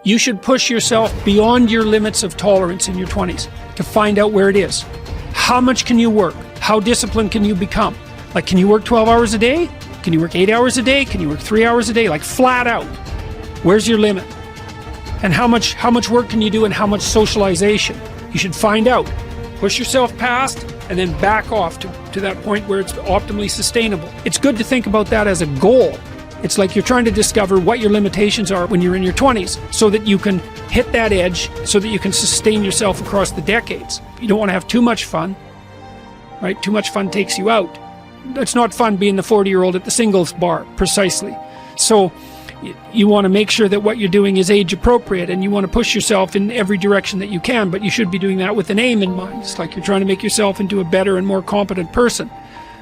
You should push yourself beyond your limits of tolerance in your 20s to find out where it is. How much can you work? How disciplined can you become? Like, can you work 12 hours a day? Can you work 8 hours a day? Can you work 3 hours a day? Like, flat out. Where's your limit? And how much work can you do, and how much socialization? You should find out. Push yourself past and then back off to that point where it's optimally sustainable. It's good to think about that as a goal. It's like you're trying to discover what your limitations are when you're in your 20s so that you can hit that edge, so that you can sustain yourself across the decades. You don't want to have too much fun, right? Too much fun takes you out. It's not fun being the 40-year-old at the singles bar, precisely. So you want to make sure that what you're doing is age appropriate, and you want to push yourself in every direction that you can, but you should be doing that with an aim in mind. It's like you're trying to make yourself into a better and more competent person.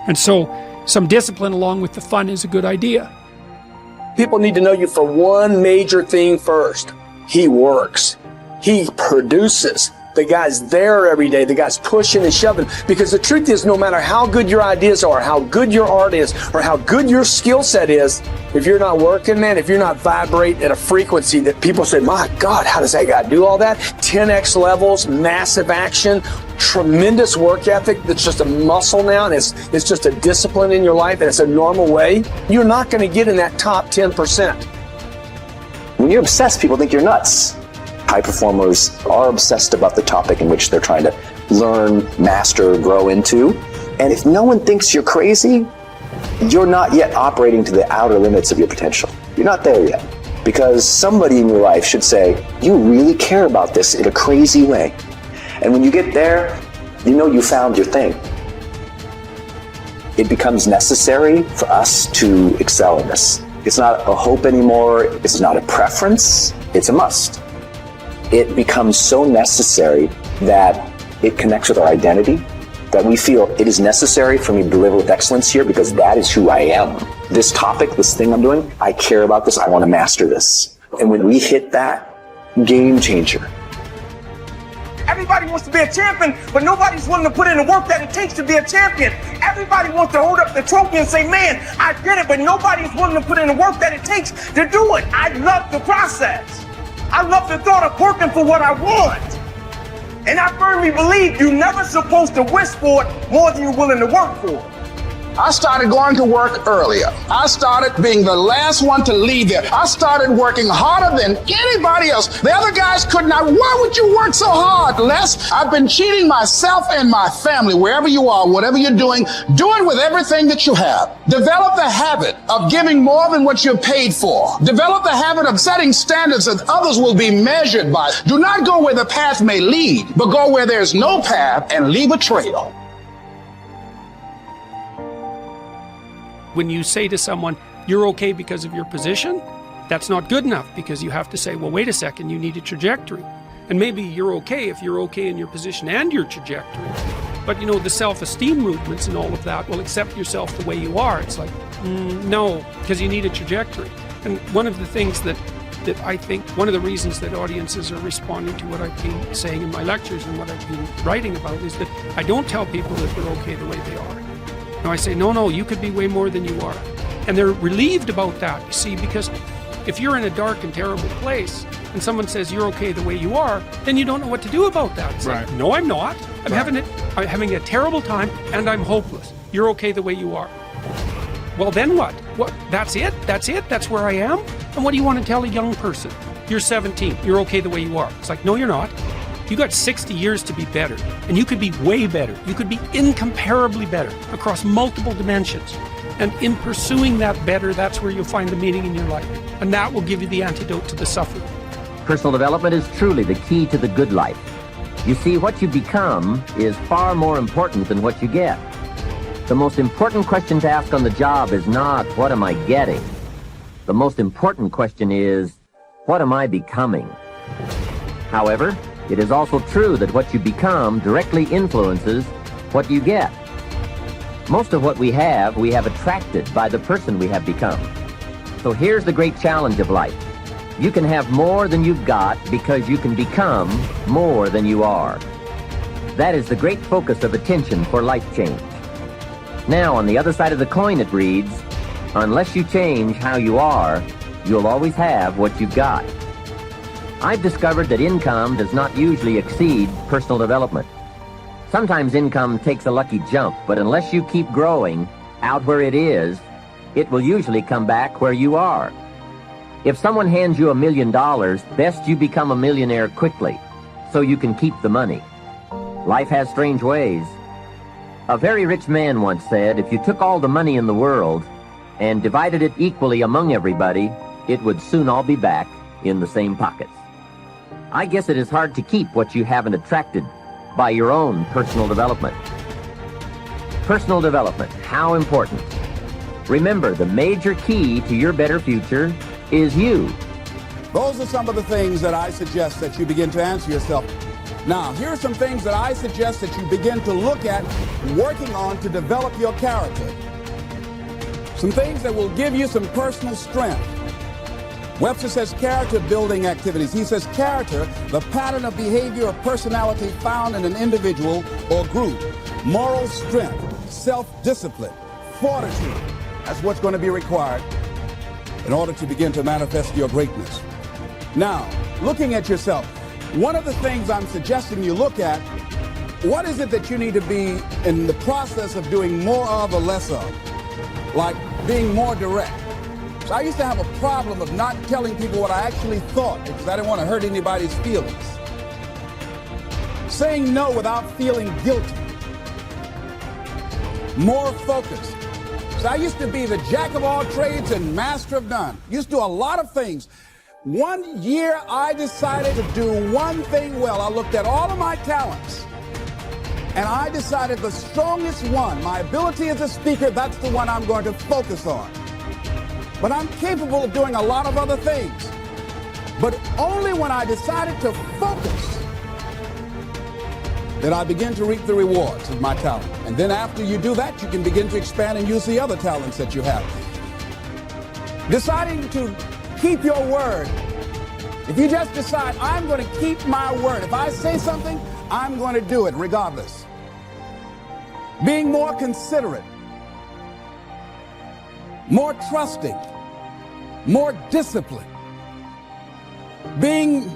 And so some discipline along with the fun is a good idea. People need to know you for one major thing first. He works. He produces. The guy's there every day. The guy's pushing and shoving. Because the truth is, no matter how good your ideas are, how good your art is, or how good your skill set is, if you're not working, man, if you're not vibrating at a frequency that people say, my God, how does that guy do all that? 10x levels, massive action, tremendous work ethic that's just a muscle now, and it's just a discipline in your life, and it's a normal way. You're not going to get in that top 10%. When you're obsessed, people think you're nuts. High performers are obsessed about the topic in which they're trying to learn, master, grow into. And if no one thinks you're crazy, you're not yet operating to the outer limits of your potential. You're not there yet. Because somebody in your life should say, you really care about this in a crazy way. And when you get there, you know you found your thing. It becomes necessary for us to excel in this. It's not a hope anymore. It's not a preference. It's a must. It becomes so necessary that it connects with our identity, that we feel it is necessary for me to deliver with excellence here because that is who I am. This topic, this thing I'm doing, I care about this. I want to master this. And when we hit that, game changer. Everybody wants to be a champion, but nobody's willing to put in the work that it takes to be a champion. Everybody wants to hold up the trophy and say, man, I did it, but nobody's willing to put in the work that it takes to do it. I love the process. I love the thought of working for what I want. And I firmly believe you're never supposed to wish for it more than you're willing to work for it. I started going to work earlier. I started being the last one to leave there. I started working harder than anybody else. The other guys could not. Why would you work so hard, Les? I've been cheating myself and my family. Wherever you are, whatever you're doing, do it with everything that you have. Develop the habit of giving more than what you're paid for. Develop the habit of setting standards that others will be measured by. Do not go where the path may lead, but go where there's no path and leave a trail. When you say to someone, you're okay because of your position, that's not good enough, because you have to say, well, wait a second, you need a trajectory. And maybe you're okay if you're okay in your position and your trajectory. But, you know, the self-esteem movements and all of that, well, accept yourself the way you are. It's like, no, because you need a trajectory. And one of the things that I think, one of the reasons that audiences are responding to what I've been saying in my lectures and what I've been writing about is that I don't tell people that they're okay the way they are. No, I say, no, you could be way more than you are. And they're relieved about that, you see, because if you're in a dark and terrible place and someone says you're okay the way you are, then you don't know what to do about that. It's right. like, no, I'm not. I'm having a terrible time and I'm hopeless. You're okay the way you are. Well, then what? What? That's it? That's where I am? And what do you want to tell a young person? You're 17. You're okay the way you are. It's like, no, you're not. You got 60 years to be better, and you could be way better. You could be incomparably better across multiple dimensions. And in pursuing that better, that's where you'll find the meaning in your life. And that will give you the antidote to the suffering. Personal development is truly the key to the good life. You see, what you become is far more important than what you get. The most important question to ask on the job is not, what am I getting? The most important question is, what am I becoming? However, it is also true that what you become directly influences what you get. Most of what we have attracted by the person we have become. So here's the great challenge of life. You can have more than you've got because you can become more than you are. That is the great focus of attention for life change. Now, on the other side of the coin, it reads, unless you change how you are, you'll always have what you've got. I've discovered that income does not usually exceed personal development. Sometimes income takes a lucky jump, but unless you keep growing out where it is, it will usually come back where you are. If someone hands you $1 million, best you become a millionaire quickly, so you can keep the money. Life has strange ways. A very rich man once said, if you took all the money in the world and divided it equally among everybody, it would soon all be back in the same pockets. I guess it is hard to keep what you haven't attracted by your own personal development. Personal development, how important. Remember, the major key to your better future is you. Those are some of the things that I suggest that you begin to answer yourself. Now, here are some things that I suggest that you begin to look at working on to develop your character. Some things that will give you some personal strength. Webster says character building activities. He says character, the pattern of behavior or personality found in an individual or group. Moral strength, self-discipline, fortitude. That's what's going to be required in order to begin to manifest your greatness. Now, looking at yourself, one of the things I'm suggesting you look at, what is it that you need to be in the process of doing more of or less of? Like being more direct. So I used to have a problem of not telling people what I actually thought because I didn't want to hurt anybody's feelings. Saying no without feeling guilty. More focused. So I used to be the jack of all trades and master of none. Used to do a lot of things. One year I decided to do one thing well. I looked at all of my talents and I decided the strongest one, my ability as a speaker, that's the one I'm going to focus on. But I'm capable of doing a lot of other things. But only when I decided to focus did I begin to reap the rewards of my talent. And then after you do that, you can begin to expand and use the other talents that you have. Deciding to keep your word. If you just decide, I'm going to keep my word. If I say something, I'm going to do it regardless. Being more considerate. More trusting. More disciplined. Being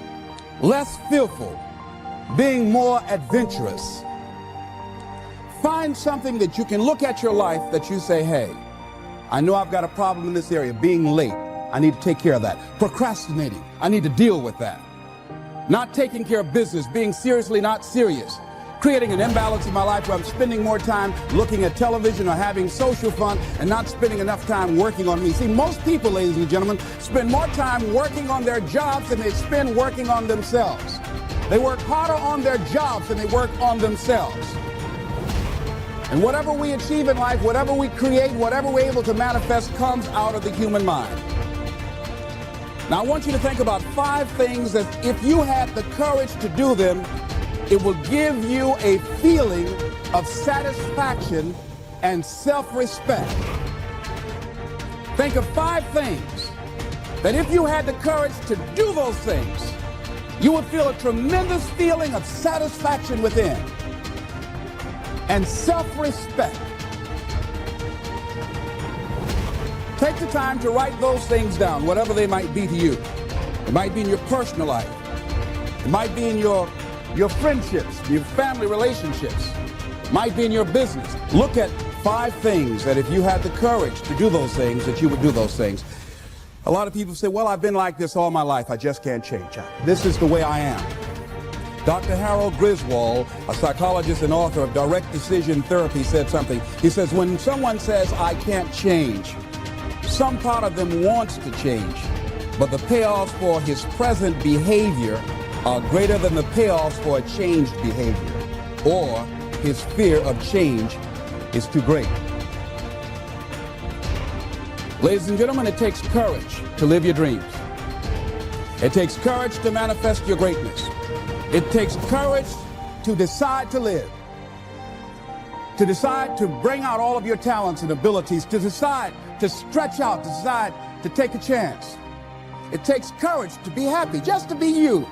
less fearful. Being more adventurous. Find something that you can look at your life that you say, hey, I know I've got a problem in this area. Being late. I need to take care of that. Procrastinating. I need to deal with that. Not taking care of business. Being seriously not serious. Creating an imbalance in my life where I'm spending more time looking at television or having social fun and not spending enough time working on me. See, most people, ladies and gentlemen, spend more time working on their jobs than they spend working on themselves. They work harder on their jobs than they work on themselves. And whatever we achieve in life, whatever we create, whatever we're able to manifest comes out of the human mind. Now, I want you to think about 5 things that if you had the courage to do them, it will give you a feeling of satisfaction and self-respect. Think of 5 things that if you had the courage to do those things, you would feel a tremendous feeling of satisfaction within and self-respect. Take the time to write those things down, whatever they might be to you. It might be in your personal life. It might be in your friendships, your family relationships. It might be in your business. Look at 5 things that if you had the courage to do those things, that you would do those things. A lot of people say, well, I've been like this all my life. I just can't change. This is the way I am. Dr. Harold Griswold, a psychologist and author of Direct Decision Therapy, said something. He says, when someone says, I can't change, some part of them wants to change, but the payoffs for his present behavior are greater than the payoffs for a changed behavior, or his fear of change is too great. Ladies and gentlemen, it takes courage to live your dreams. It takes courage to manifest your greatness. It takes courage to decide to live, to decide to bring out all of your talents and abilities, to decide to stretch out, to decide to take a chance. It takes courage to be happy, just to be you.